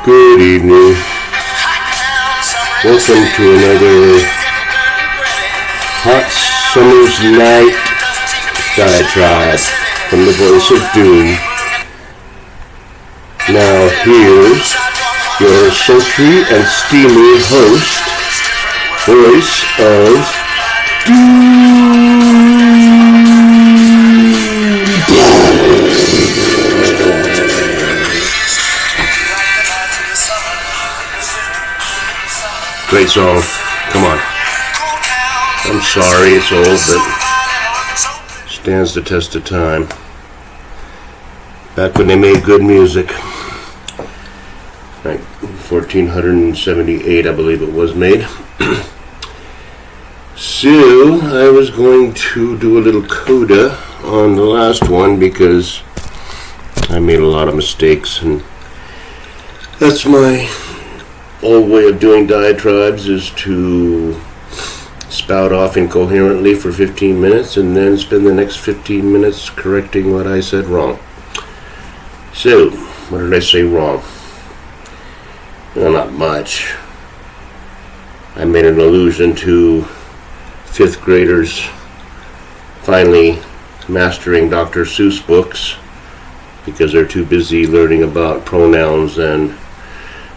Good evening. Welcome to another hot summer's night diatribe from the voice of doom. Now here's your sultry and steamy host, voice of doom. Great song. Come on. I'm sorry it's old, but stands the test of time. Back when they made good music. Like 1478, I believe it was made. So, I was going to do a little coda on the last one because I made a lot of mistakes, and that's my old way of doing diatribes, is to spout off incoherently for 15 minutes and then spend the next 15 minutes correcting what I said wrong. So, what did I say wrong? Well, not much. I made an allusion to 5th graders finally mastering Dr. Seuss books because they're too busy learning about pronouns and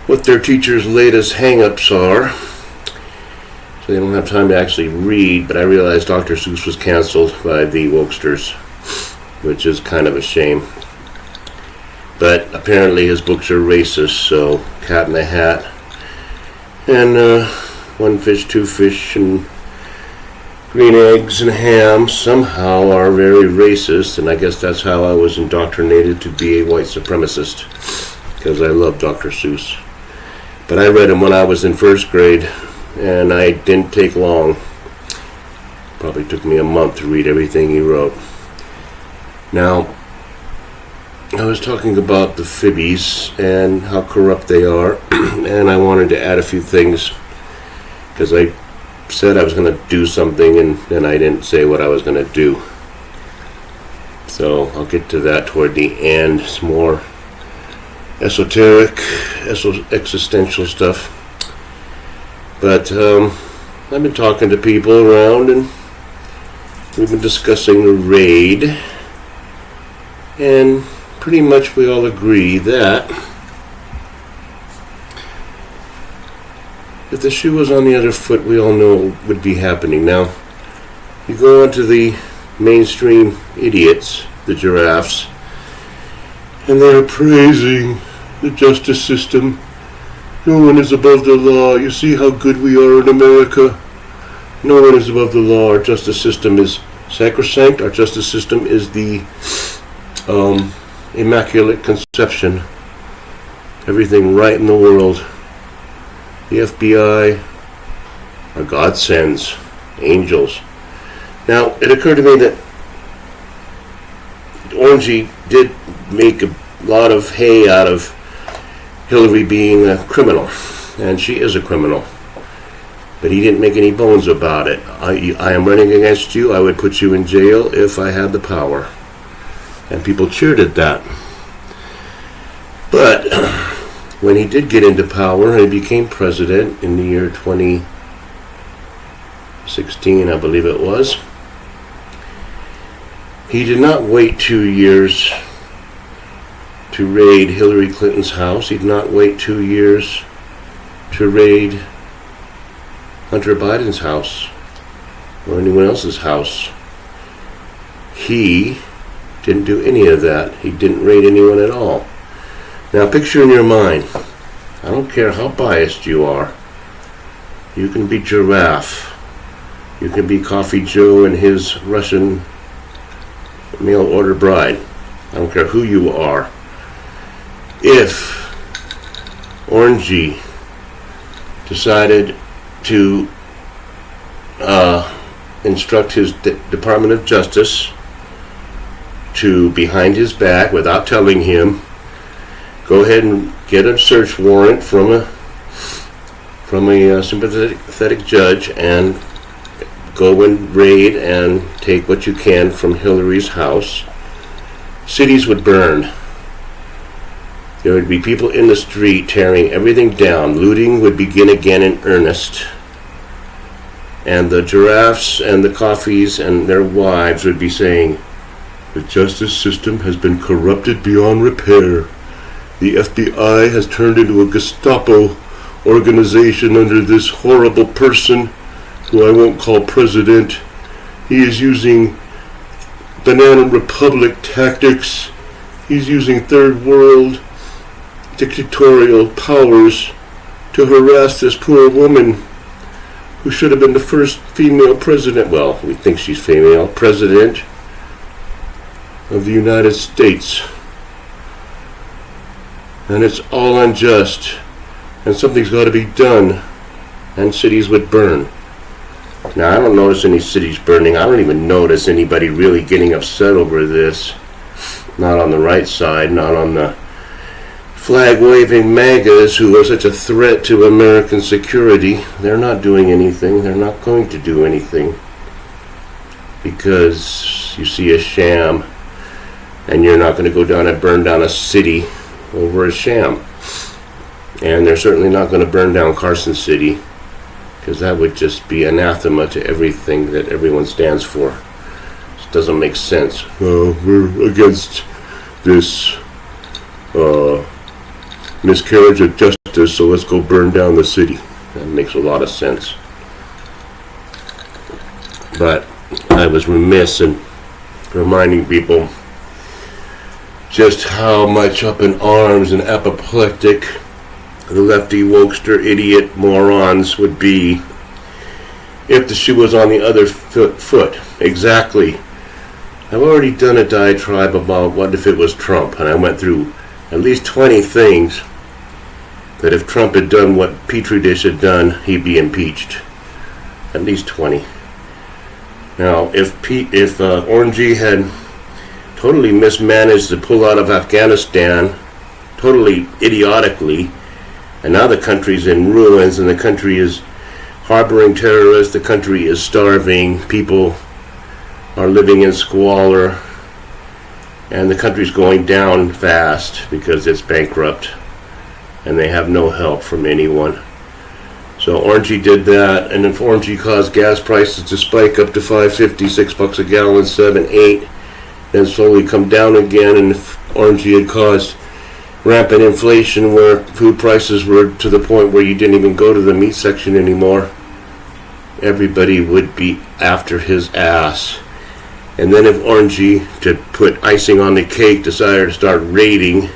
what their teacher's latest hang-ups are, so they don't have time to actually read. But I realized Dr. Seuss was canceled by the wokesters, which is kind of a shame. But apparently his books are racist, so Cat in the Hat and One Fish, Two Fish, and Green Eggs and Ham somehow are very racist, and I guess that's how I was indoctrinated to be a white supremacist, because I love Dr. Seuss. But I read him when I was in 1st grade, and I didn't take long. Probably took me a month to read everything he wrote. Now, I was talking about the Fibbies and how corrupt they are, and I wanted to add a few things, because I said I was going to do something, and then I didn't say what I was going to do. So I'll get to that toward the end. Some more esoteric, existential stuff. But I've been talking to people around, and we've been discussing the raid, and pretty much we all agree that if the shoe was on the other foot, we all know it would be happening. Now, you go onto the mainstream idiots, the giraffes, and they're praising the justice system. No one is above the law. You see how good we are in America. No one is above the law. Our justice system is sacrosanct. Our justice system is the immaculate conception. Everything right in the world. The FBI are God sends, angels. Now, it occurred to me that Orangey did make a lot of hay out of Hillary being a criminal, and she is a criminal, but he didn't make any bones about it. I am running against you. I would put you in jail if I had the power, and people cheered at that. But when he did get into power and he became president in the year 2016, I believe it was, he did not wait 2 years to raid Hillary Clinton's house. He did not wait 2 years to raid Hunter Biden's house or anyone else's house. He didn't do any of that. He didn't raid anyone at all. Now picture in your mind, I don't care how biased you are, you can be Giraffe, you can be Coffee Joe and his Russian mail order bride. I don't care who you are. If Orangey decided to instruct his Department of Justice to, behind his back, without telling him, go ahead and get a search warrant from a sympathetic judge and go and raid and take what you can from Hillary's house, cities would burn. There would be people in the street tearing everything down. Looting would begin again in earnest. And the giraffes and the coffees and their wives would be saying, "The justice system has been corrupted beyond repair. The FBI has turned into a Gestapo organization under this horrible person, who I won't call president. He is using Banana Republic tactics. He's using third world dictatorial powers to harass this poor woman who should have been the first female president." Well, we think she's female president of the United States. And it's all unjust. And something's got to be done. And cities would burn. Now, I don't notice any cities burning. I don't even notice anybody really getting upset over this. Not on the right side, not on the flag-waving MAGAs who are such a threat to American security. They're not doing anything. They're not going to do anything. Because you see a sham, and you're not going to go down and burn down a city over a sham. And they're certainly not going to burn down Carson City, because that would just be anathema to everything that everyone stands for. It doesn't make sense. We're against this miscarriage of justice, so let's go burn down the city. That makes a lot of sense. But I was remiss in reminding people just how much up in arms and apoplectic the lefty, wokester, idiot morons would be if the shoe was on the other foot. Exactly. I've already done a diatribe about what if it was Trump, and I went through at least 20 things that if Trump had done what Petri dish had done, he'd be impeached. At least 20. Now, if Orangey had totally mismanaged the pull out of Afghanistan, totally idiotically, and now the country's in ruins, and the country is harboring terrorists, the country is starving, people are living in squalor, and the country's going down fast because it's bankrupt, and they have no help from anyone. So Orangey did that, and if Orangey caused gas prices to spike up to $5.50, $6 a gallon, 7, 8, then slowly come down again, and if Orangey had caused rampant inflation where food prices were to the point where you didn't even go to the meat section anymore, everybody would be after his ass. And then if Orangey, to put icing on the cake, decided to start raiding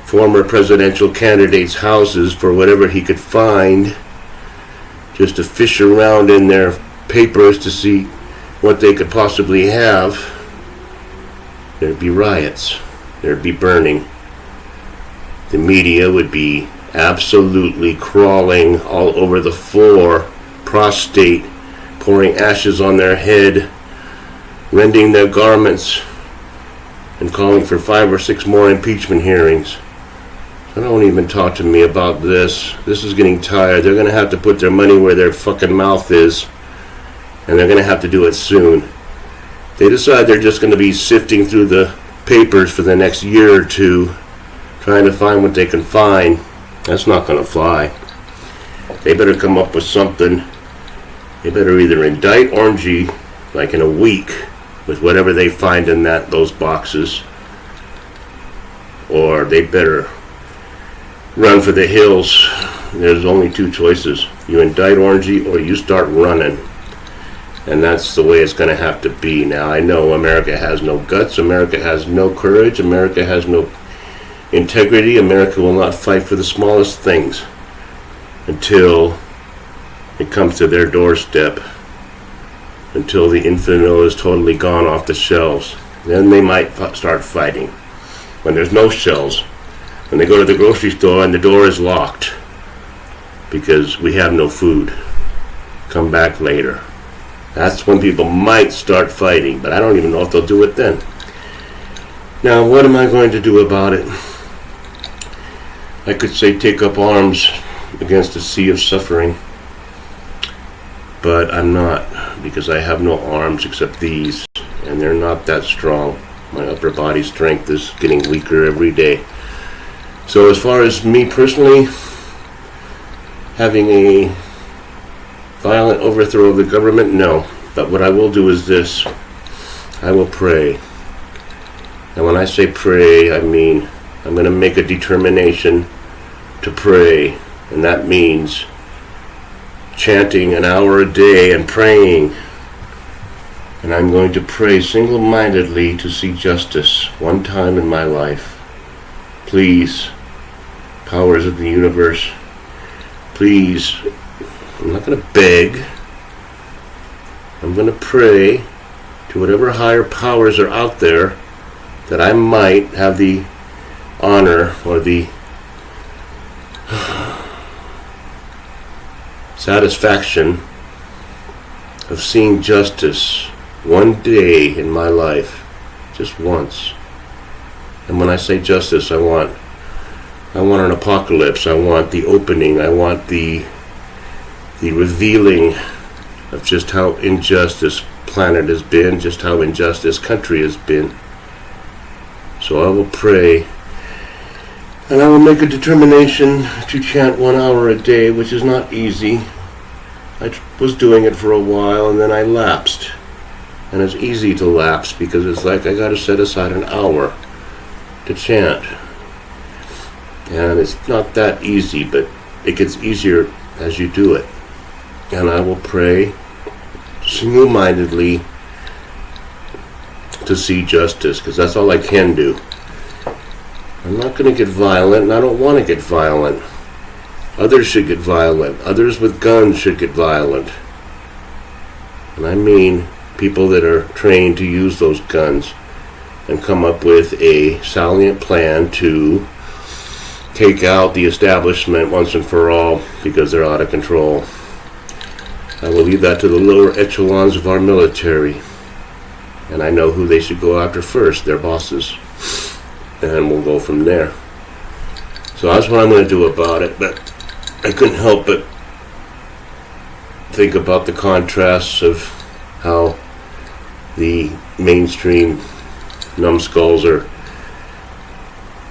former presidential candidates' houses for whatever he could find, just to fish around in their papers to see what they could possibly have, there'd be riots, there'd be burning. The media would be absolutely crawling all over the floor, prostrate, pouring ashes on their head, rending their garments, and calling for 5 or 6 more impeachment hearings. So don't even talk to me about this. This is getting tired. They're going to have to put their money where their fucking mouth is, and they're going to have to do it soon. They decide they're just going to be sifting through the papers for the next year or two, trying to find what they can find. That's not going to fly. They better come up with something. They better either indict Orangey, like in a week, with whatever they find in those boxes, or they better run for the hills. There's only 2 choices. You indict Orangey, or you start running. And that's the way it's going to have to be. Now, I know America has no guts. America has no courage. America has no integrity. America will not fight for the smallest things until it comes to their doorstep, until the infidel is totally gone off the shelves. Then they might start fighting. When there's no shelves, when they go to the grocery store and the door is locked because we have no food, come back later. That's when people might start fighting, but I don't even know if they'll do it then. Now, what am I going to do about it? I could say take up arms against a sea of suffering, but I'm not, because I have no arms except these, and they're not that strong. My upper body strength is getting weaker every day. So as far as me personally having a violent overthrow of the government, no. But what I will do is this. I will pray. And when I say pray, I mean I'm going to make a determination to pray. And that means chanting an hour a day and praying. And I'm going to pray single-mindedly to see justice one time in my life. Please, powers of the universe, please, I'm not going to beg. I'm going to pray to whatever higher powers are out there that I might have the honor or the satisfaction of seeing justice one day in my life, just once. And when I say justice, I want an apocalypse. I want the opening. I want the revealing of just how unjust this planet has been, just how unjust this country has been. So I will pray, and I will make a determination to chant 1 hour a day, which is not easy. I was doing it for a while, and then I lapsed. And it's easy to lapse because it's like I got to set aside an hour to chant. And it's not that easy, but it gets easier as you do it. And I will pray single-mindedly to see justice, because that's all I can do. I'm not going to get violent, and I don't want to get violent. Others should get violent. Others with guns should get violent. And I mean people that are trained to use those guns and come up with a salient plan to take out the establishment once and for all because they're out of control. I will leave that to the lower echelons of our military. And I know who they should go after first, their bosses. And we'll go from there. So that's what I'm going to do about it. But I couldn't help but think about the contrasts of how the mainstream numbskulls are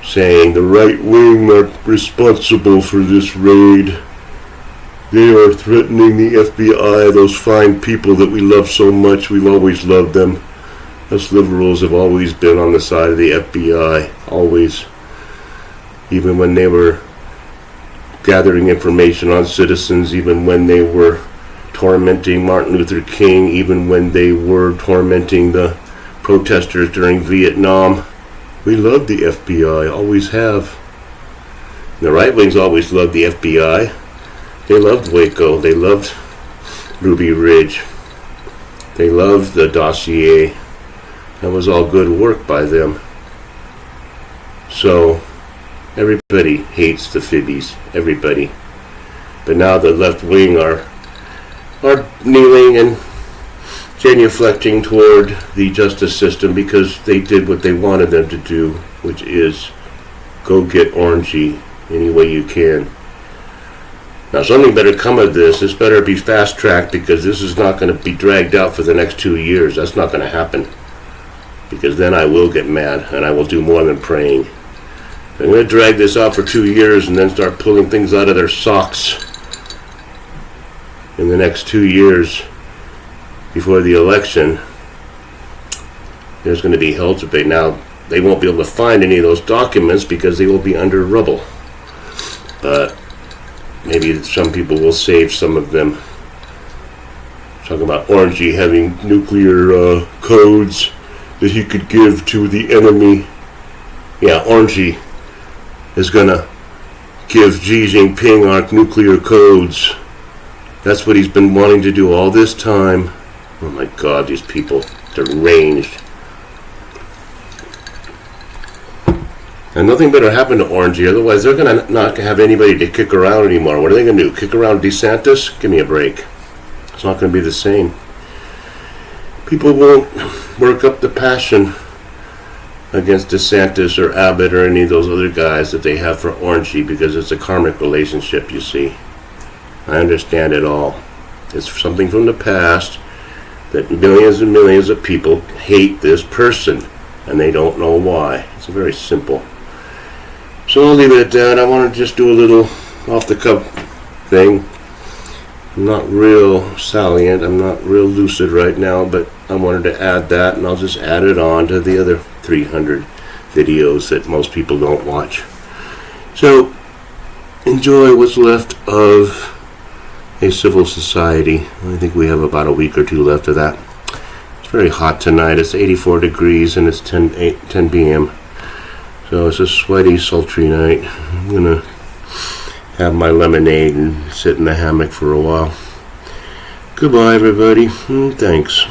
saying the right wing are responsible for this raid. They are threatening the FBI, those fine people that we love so much. We've always loved them. Us liberals have always been on the side of the FBI, always. Even when they were gathering information on citizens, even when they were tormenting Martin Luther King, even when they were tormenting the protesters during Vietnam. We loved the FBI, always have. The right wing's always loved the FBI. They loved Waco, they loved Ruby Ridge, they loved the dossier. That was all good work by them. So everybody hates the Fibbies, everybody. But now the left wing are kneeling and genuflecting toward the justice system because they did what they wanted them to do, which is go get Orangey any way you can. Now something better come of this. This better be fast-tracked because this is not going to be dragged out for the next 2 years. That's not going to happen. Because then I will get mad and I will do more than praying. I'm going to drag this out for 2 years and then start pulling things out of their socks in the next 2 years before the election. There's going to be hell to pay. Now, they won't be able to find any of those documents because they will be under rubble. But maybe some people will save some of them. Talking about Orangey having nuclear codes that he could give to the enemy. Yeah, Orangey is going to give Xi Jinping our nuclear codes. That's what he's been wanting to do all this time. Oh my God, these people, deranged. And nothing better happened to Orangey, otherwise they're going to not have anybody to kick around anymore. What are they going to do, kick around DeSantis? Give me a break. It's not going to be the same. People won't work up the passion against DeSantis or Abbott or any of those other guys that they have for Orangey because it's a karmic relationship, you see. I understand it all. It's something from the past that millions and millions of people hate this person and they don't know why. It's very simple. So I'll leave it at that. I want to just do a little off-the-cuff thing. I'm not real salient. I'm not real lucid right now, but I wanted to add that, and I'll just add it on to the other 300 videos that most people don't watch. So enjoy what's left of a civil society. I think we have about a week or two left of that. It's very hot tonight. It's 84 degrees and it's 10 p.m. So it's a sweaty, sultry night. I'm going to have my lemonade and sit in the hammock for a while. Goodbye, everybody. Thanks.